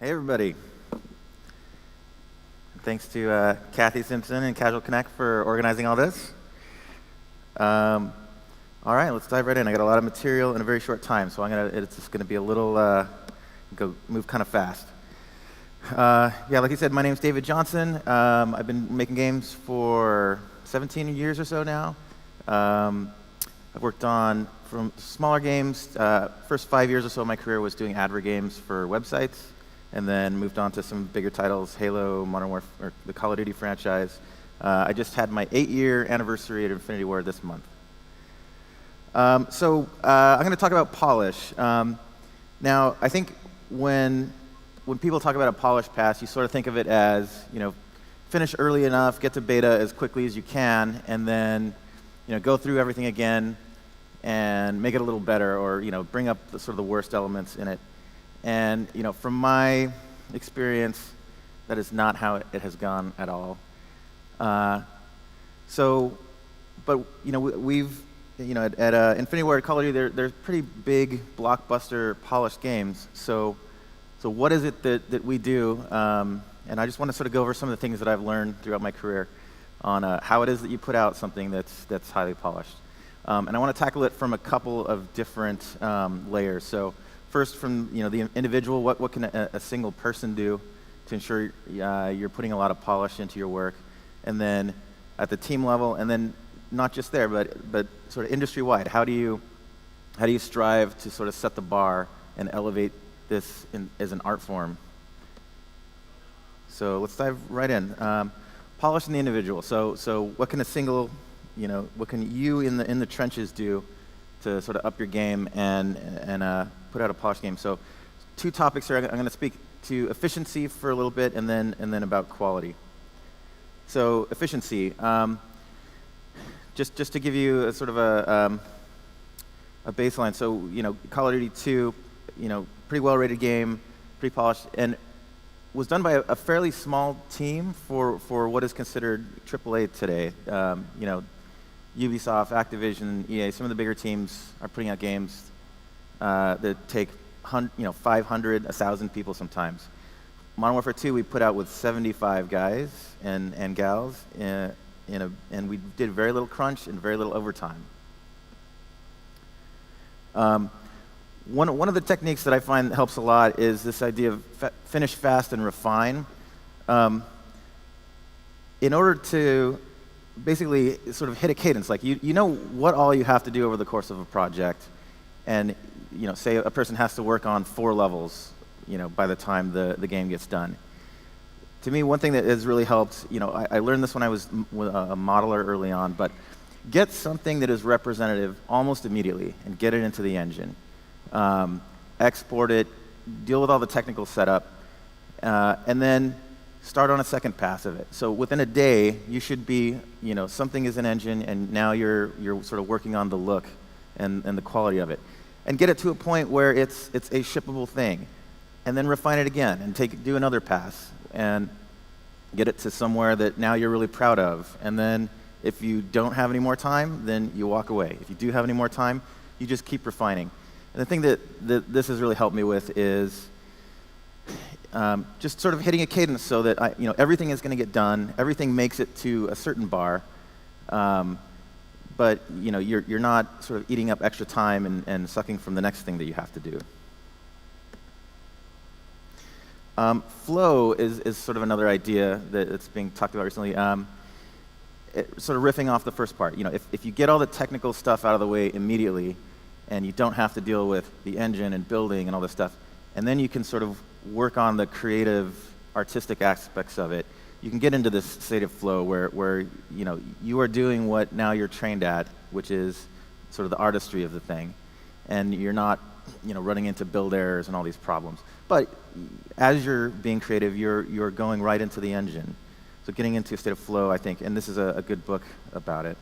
Hey everybody. Thanks to Kathy Simpson and Casual Connect for organizing all this. All right, let's dive right in. I got a lot of material in a very short time, so it's just gonna be a little, move kind of fast. Yeah, like you said, my name's David Johnson. I've been making games for 17 years or so now. I've worked on from smaller games. First 5 years or so of my career was doing advert games for websites, and then moved on to some bigger titles, Halo, Modern Warfare, or the Call of Duty franchise. I just had my 8-year anniversary at Infinity Ward this month. I'm going to talk about polish. Now, I think when people talk about a polished pass, you sort of think of it as, finish early enough, get to beta as quickly as you can, and then, go through everything again and make it a little better, or, bring up the sort of the worst elements in it. And, from my experience, that is not how it has gone at all. We've, at Infinity Ward Call of Duty, there's pretty big blockbuster polished games. So what is it that we do? And I just want to sort of go over some of the things that I've learned throughout my career on how it is that you put out something that's highly polished. And I want to tackle it from a couple of different layers. So first, from the individual, what can a single person do to ensure you're putting a lot of polish into your work, and then at the team level, and then not just there, but sort of industry-wide. How do you strive to sort of set the bar and elevate this as an art form? So let's dive right in. Polish in the individual. So what can a single, what can you in the trenches do to sort of up your game and put out a polished game? So 2 topics here. I'm going to speak to efficiency for a little bit, and then about quality. So efficiency. Just to give you a sort of a baseline. So Call of Duty 2, pretty well-rated game, pretty polished, and was done by a fairly small team for what is considered AAA today. Ubisoft, Activision, EA, some of the bigger teams are putting out games that take 500, 1,000 people sometimes. Modern Warfare 2 we put out with 75 guys and gals, and we did very little crunch and very little overtime. One of the techniques that I find helps a lot is this idea of finish fast and refine. In order to basically sort of hit a cadence, like you know what all you have to do over the course of a project, and say a person has to work on 4 levels, by the time the game gets done. To me, one thing that has really helped, I learned this when I was a modeler early on, but get something that is representative almost immediately and get it into the engine. Export it, deal with all the technical setup, and then start on a second pass of it. So within a day, you should be, something is in engine, and now you're sort of working on the look and the quality of it. And get it to a point where it's a shippable thing. And then refine it again, and do another pass, and get it to somewhere that now you're really proud of. And then if you don't have any more time, then you walk away. If you do have any more time, you just keep refining. And the thing that this has really helped me with is just sort of hitting a cadence so that everything is going to get done, everything makes it to a certain bar, but you're not sort of eating up extra time and sucking from the next thing that you have to do. Flow is sort of another idea that's being talked about recently. Sort of riffing off the first part. If you get all the technical stuff out of the way immediately, and you don't have to deal with the engine and building and all this stuff, and then you can sort of work on the creative, artistic aspects of it, you can get into this state of flow where you are doing what now you're trained at, which is sort of the artistry of the thing, and you're not running into build errors and all these problems. But as you're being creative, you're going right into the engine. So getting into a state of flow, I think, and this is a good book about it.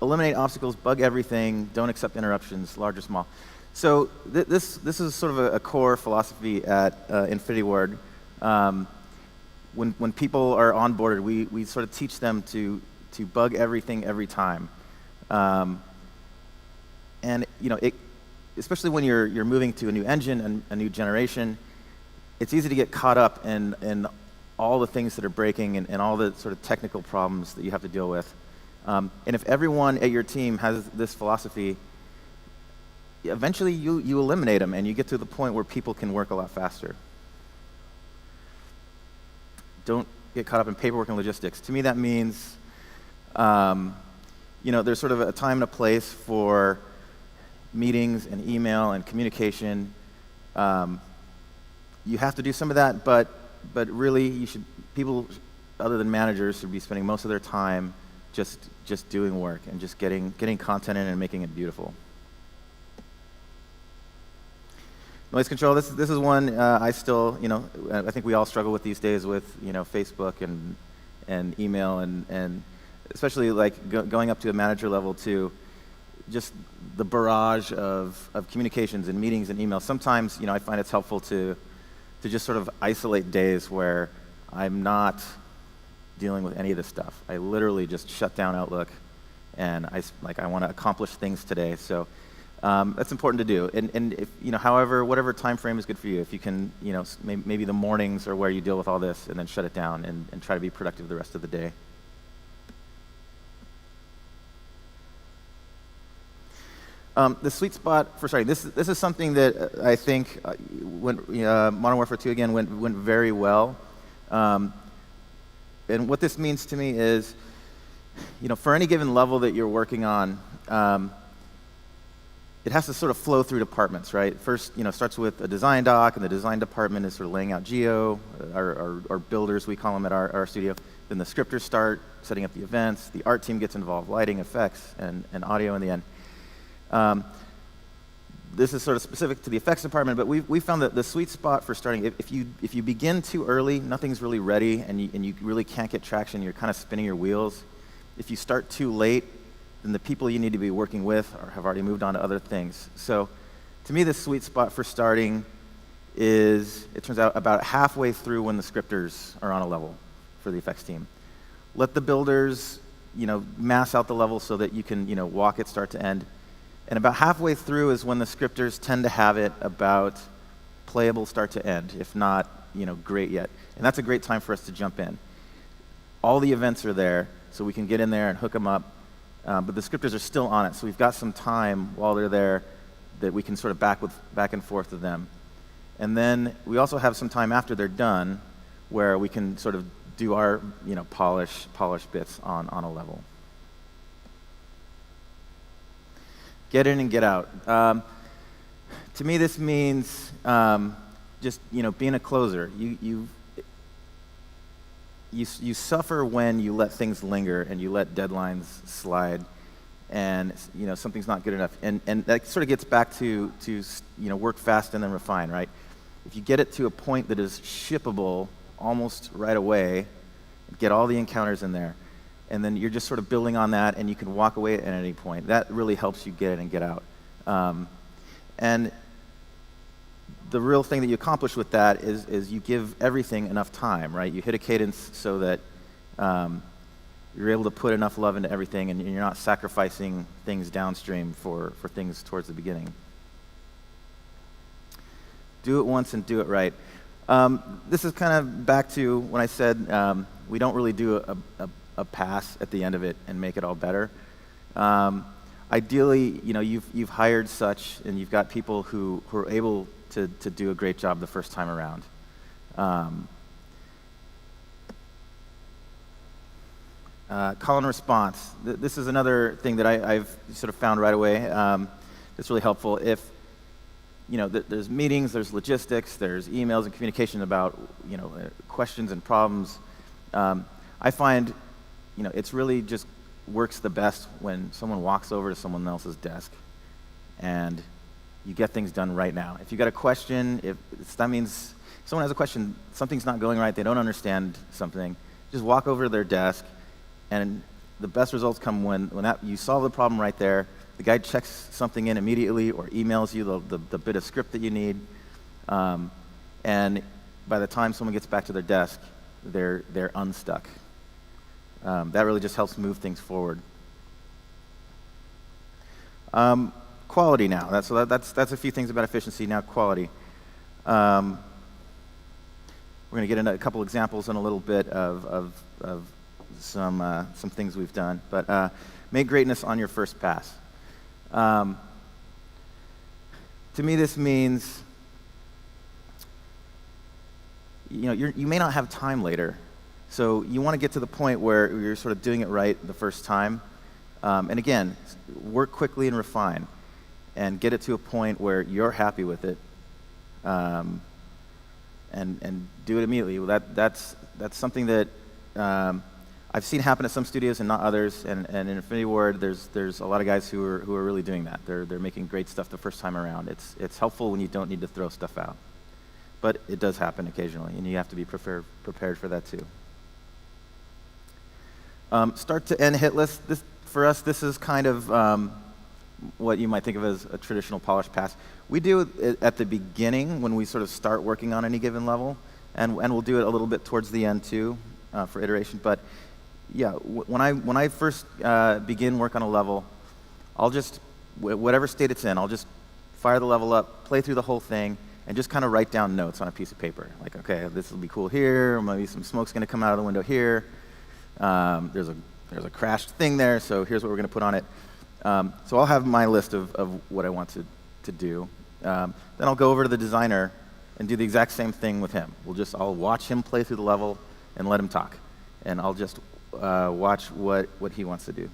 Eliminate obstacles, bug everything, don't accept interruptions, large or small. So this is sort of a core philosophy at Infinity Ward. When people are onboarded, we sort of teach them to bug everything every time. And especially when you're moving to a new engine and a new generation, it's easy to get caught up in all the things that are breaking and all the sort of technical problems that you have to deal with. And if everyone at your team has this philosophy, eventually you eliminate them and you get to the point where people can work a lot faster. Don't get caught up in paperwork and logistics. To me, that means, there's sort of a time and a place for meetings and email and communication. You have to do some of that, but really, people other than managers should be spending most of their time just doing work and just getting content in and making it beautiful. Noise control, this is one I still, I think we all struggle with these days with, Facebook and email and especially like going up to a manager level too, just the barrage of communications and meetings and emails. Sometimes, I find it's helpful to just sort of isolate days where I'm not dealing with any of this stuff. I literally just shut down Outlook and I want to accomplish things today. So that's important to do. And if, however, whatever time frame is good for you, if you can, maybe the mornings are where you deal with all this and then shut it down and try to be productive the rest of the day. The sweet spot for starting, this is something that I think Modern Warfare 2 again went very well. And what this means to me is, for any given level that you're working on, it has to sort of flow through departments, right? First, starts with a design doc, and the design department is sort of laying out geo, our builders, we call them at our studio. Then the scripters start setting up the events. The art team gets involved, lighting, effects, and audio in the end. This is sort of specific to the effects department, but we found that the sweet spot for starting, if you begin too early, nothing's really ready, and you really can't get traction, you're kind of spinning your wheels. If you start too late, then the people you need to be working with have already moved on to other things. So to me, the sweet spot for starting is, it turns out, about halfway through when the scripters are on a level for the effects team. Let the builders, mass out the level so that you can, walk it start to end. And about halfway through is when the scripters tend to have it about playable start to end, if not, great yet. And that's a great time for us to jump in. All the events are there, so we can get in there and hook them up. But the scripters are still on it, so we've got some time while they're there that we can sort of back and forth with them. And then we also have some time after they're done where we can sort of do our, polish bits on a level. Get in and get out. To me, this means just being a closer. You suffer when you let things linger and you let deadlines slide, and something's not good enough. And that sort of gets back to work fast and then refine, right? If you get it to a point that is shippable almost right away, get all the encounters in there. And then you're just sort of building on that, and you can walk away at any point. That really helps you get in and get out. And the real thing that you accomplish with that is you give everything enough time, right? You hit a cadence so that you're able to put enough love into everything, and you're not sacrificing things downstream for things towards the beginning. Do it once and do it right. This is kind of back to when I said we don't really do a pass at the end of it and make it all better. Ideally, you've hired such, and you've got people who are able to do a great job the first time around. Call and response. This is another thing that I've sort of found right away. That's really helpful. If there's meetings, there's logistics, there's emails and communication about questions and problems. I find it's really just works the best when someone walks over to someone else's desk and you get things done right now. If you got a question, that means someone has a question, something's not going right, they don't understand something, just walk over to their desk, and the best results come when you solve the problem right there. The guy checks something in immediately or emails you the bit of script that you need, and by the time someone gets back to their desk, they're unstuck. That really just helps move things forward. Quality now. That's a few things about efficiency. Now quality. We're going to get into a couple examples in a little bit of some things we've done. But make greatness on your first pass. To me, this means you may not have time later, so you want to get to the point where you're sort of doing it right the first time. And again, work quickly and refine, and get it to a point where you're happy with it, and do it immediately. Well, that's something that I've seen happen at some studios and not others. And in Infinity Ward, there's a lot of guys who are really doing that. They're making great stuff the first time around. It's helpful when you don't need to throw stuff out, but it does happen occasionally, and you have to be prepared for that too. Start to end hit list. For us, this is kind of what you might think of as a traditional polished pass. We do it at the beginning when we sort of start working on any given level, and we'll do it a little bit towards the end too for iteration. But yeah, when I first begin work on a level, I'll just, whatever state it's in, I'll just fire the level up, play through the whole thing, and just kind of write down notes on a piece of paper. Like, okay, this will be cool here, maybe some smoke's going to come out of the window here. There's a crashed thing there, so here's what we're going to put on it. So I'll have my list of what I want to do. Then I'll go over to the designer and do the exact same thing with him. I'll watch him play through the level and let him talk. And I'll just watch what he wants to do.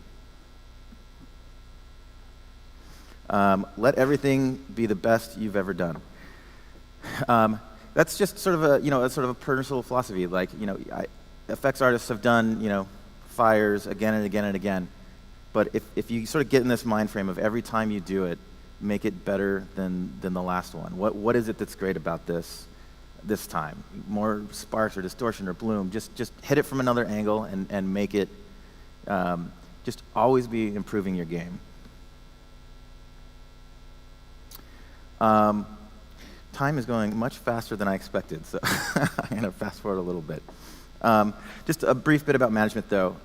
Let everything be the best you've ever done. That's just sort of a personal philosophy. Like, effects artists have done, fires again and again and again. But if you sort of get in this mind frame of every time you do it, make it better than the last one. What is it that's great about this time? More sparks or distortion or bloom. Just hit it from another angle and make it, just always be improving your game. Time is going much faster than I expected, so I'm going to fast forward a little bit. Just a brief bit about management, though.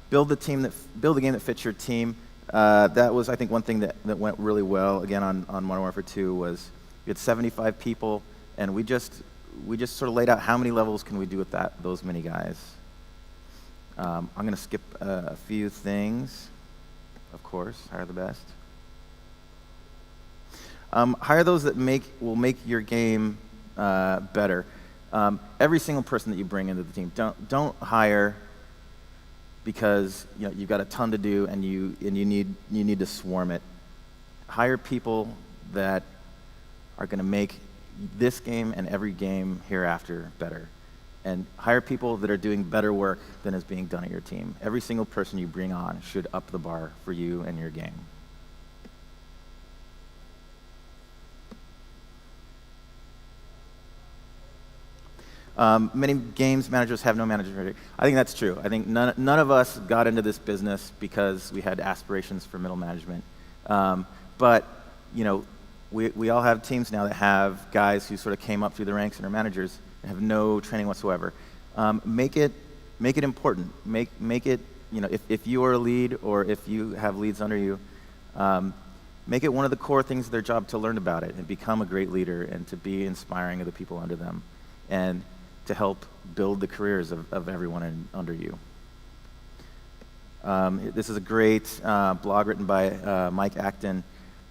Build a game that fits your team. That was, I think, one thing that went really well. Again, on Modern Warfare 2 was we had 75 people, and we just sort of laid out how many levels can we do with those many guys. I'm going to skip a few things. Of course, hire the best. Hire those that will make your game better. Every single person that you bring into the team, don't hire because you've got a ton to do and you need to swarm it. Hire people that are going to make this game and every game hereafter better, and hire people that are doing better work than is being done at your team. Every single person you bring on should up the bar for you and your game. Many games managers have no manager. I think that's true. I think none of us got into this business because we had aspirations for middle management. But we all have teams now that have guys who sort of came up through the ranks and are managers and have no training whatsoever. Make it important. Make it, if you are a lead or if you have leads under you, make it one of the core things of their job to learn about it and become a great leader and to be inspiring of the people under them, and to help build the careers of everyone under you. This is a great blog written by Mike Acton.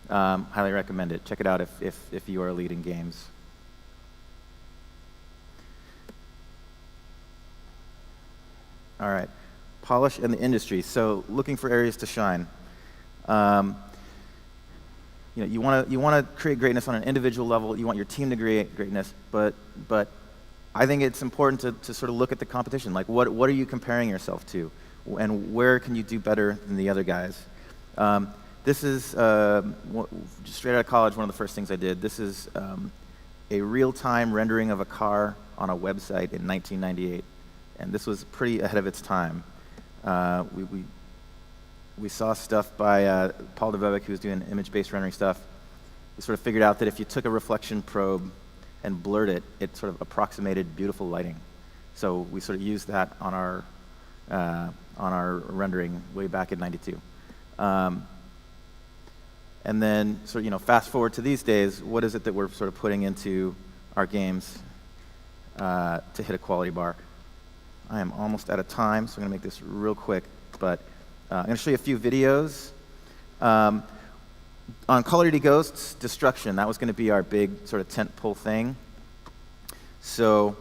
Highly recommend it. Check it out if you are leading games. All right, polish in the industry. So looking for areas to shine. You want to create greatness on an individual level. You want your team to create greatness, but I think it's important to sort of look at the competition. Like, what are you comparing yourself to, and where can you do better than the other guys? This is just straight out of college. One of the first things I did. This is a real-time rendering of a car on a website in 1998, and this was pretty ahead of its time. We saw stuff by Paul Devevic, who was doing image-based rendering stuff. We sort of figured out that if you took a reflection probe and blurred it, it sort of approximated beautiful lighting. So we sort of used that on our rendering way back in '92. And then, sort of, fast forward to these days, what is it that we're sort of putting into our games to hit a quality bar? I am almost out of time, so I'm going to make this real quick. But I'm going to show you a few videos. On Call of Duty Ghosts, Destruction, that was going to be our big sort of tentpole thing. So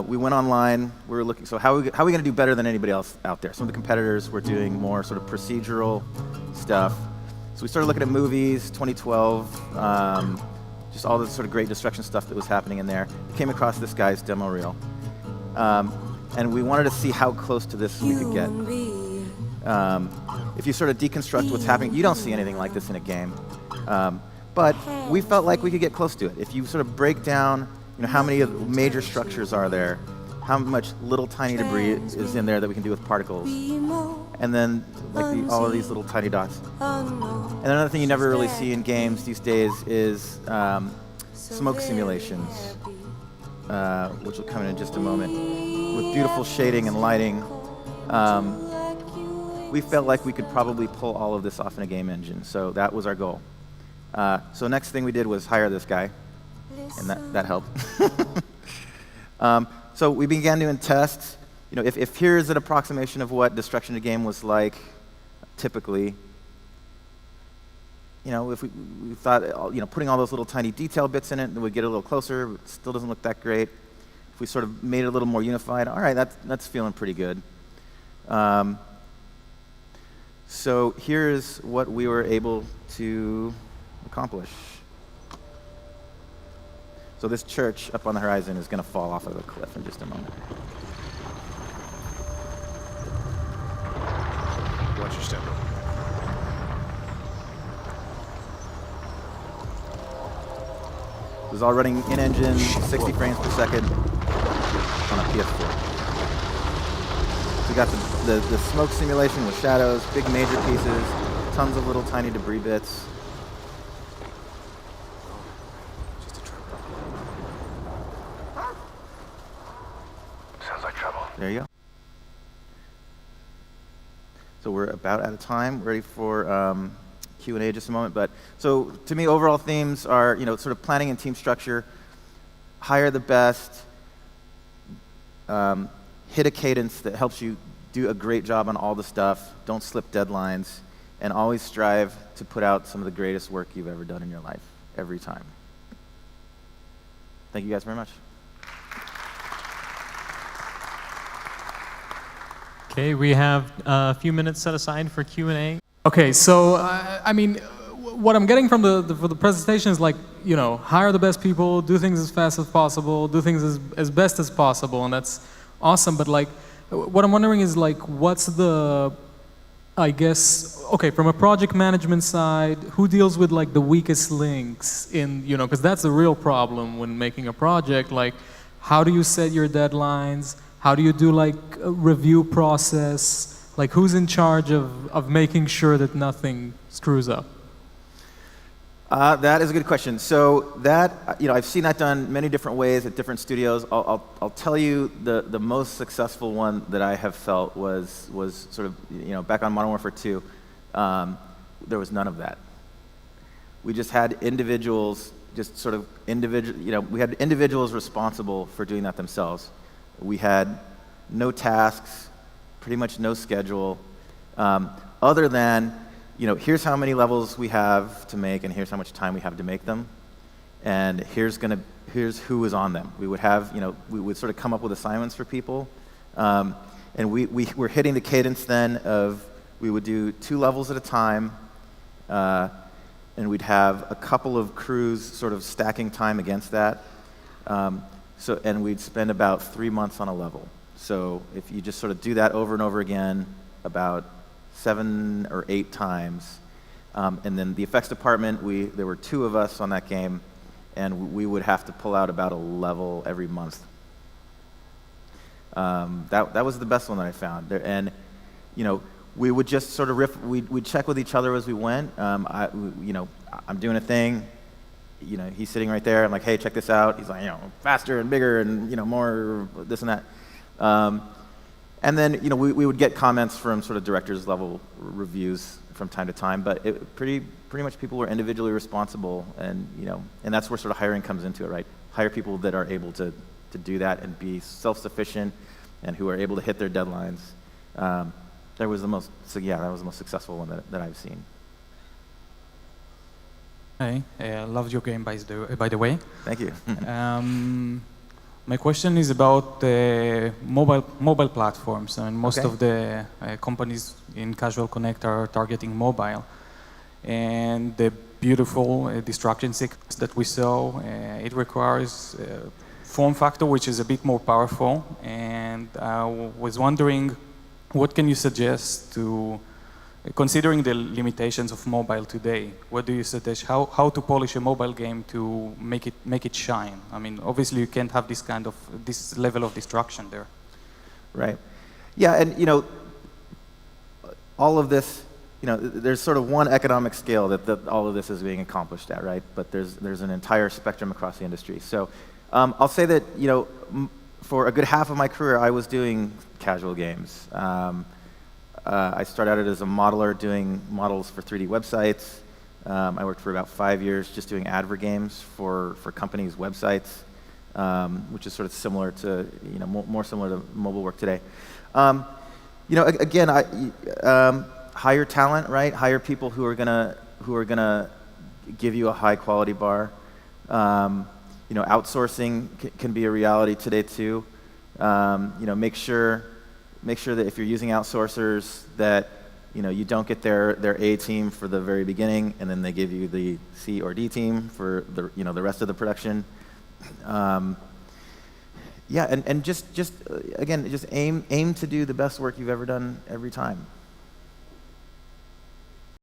we went online. We were looking, so how are we going to do better than anybody else out there? Some of the competitors were doing more sort of procedural stuff. So we started looking at movies, 2012, just all this sort of great destruction stuff that was happening in there. We came across this guy's demo reel. And we wanted to see how close to this we could get. If you sort of deconstruct what's happening, you don't see anything like this in a game. But we felt like we could get close to it. If you sort of break down, how many major structures are there, how much little tiny debris is in there that we can do with particles, and then like all of these little tiny dots. And another thing you never really see in games these days is smoke simulations, which will come in just a moment, with beautiful shading and lighting. We felt like we could probably pull all of this off in a game engine, so that was our goal. So next thing we did was hire this guy, and that helped. So we began doing tests. If here's an approximation of what destruction of game was like, typically, if we thought, putting all those little tiny detail bits in it, then we'd get a little closer. It still doesn't look that great. If we sort of made it a little more unified, all right, that's feeling pretty good. So here's what we were able to accomplish. So this church up on the horizon is going to fall off of a cliff in just a moment. Watch your step. This is all running in-engine, 60 frames per second on a PS4. So we got the smoke simulation with shadows, big major pieces, tons of little tiny debris bits. Just a trouble. Sounds like trouble. There you go. So we're about out of time, ready for Q&A in just a moment. But so to me, overall themes are, sort of planning and team structure, hire the best, hit a cadence that helps you do a great job on all the stuff, don't slip deadlines, and always strive to put out some of the greatest work you've ever done in your life, every time. Thank you guys very much. Okay, we have a few minutes set aside for Q&A. Okay, so what I'm getting from the presentation is hire the best people, do things as fast as possible, do things as best as possible, and that's awesome. But what I'm wondering is what's the, from a project management side, who deals with the weakest links in, because that's the real problem when making a project. How do you set your deadlines? How do you do a review process? Who's in charge of making sure that nothing screws up? That is a good question. So that, I've seen that done many different ways at different studios. I'll tell you the most successful one that I have felt was sort of, back on Modern Warfare 2, there was none of that. We just had individuals, we had individuals responsible for doing that themselves. We had no tasks, pretty much no schedule, other than, here's how many levels we have to make, and here's how much time we have to make them, and here's who is on them. We would have, we would sort of come up with assignments for people, and we were hitting the cadence then of, we would do 2 levels at a time, and we'd have a couple of crews sort of stacking time against that, and we'd spend about 3 months on a level. So if you just sort of do that over and over again, about 7 or 8 times, and then the effects department, there were 2 of us on that game, and we would have to pull out about a level every month. That was the best one that I found. And we would just sort of riff. We'd check with each other as we went. I'm doing a thing. He's sitting right there. I'm like, hey, check this out. He's like, faster and bigger and more this and that. And then, we would get comments from sort of directors level reviews from time to time, but pretty much people were individually responsible, and and that's where sort of hiring comes into it, right? Hire people that are able to do that and be self-sufficient, and who are able to hit their deadlines. That was the most successful one that I've seen. Hey, loved your game, by the way. Thank you. My question is about mobile platforms, and most of the companies in Casual Connect are targeting mobile. And the beautiful destruction sequence that we saw, it requires form factor which is a bit more powerful. And I was wondering, what can you suggest to, considering the limitations of mobile today, what do you suggest, how to polish a mobile game to make it shine? I mean, obviously you can't have this level of destruction there. Right. Yeah, and all of this, there's sort of one economic scale that all of this is being accomplished at, right? But there's an entire spectrum across the industry. So I'll say that, for a good half of my career, I was doing casual games. I started out as a modeler doing models for 3D websites. I worked for about 5 years just doing advert games for companies' websites, which is sort of similar to, more similar to mobile work today. Again, hire talent, right? Hire people who are gonna give you a high quality bar. Outsourcing can be a reality today too. Make sure that if you're using outsourcers that you don't get their A team for the very beginning, and then they give you the C or D team for the rest of the production. And just aim to do the best work you've ever done every time.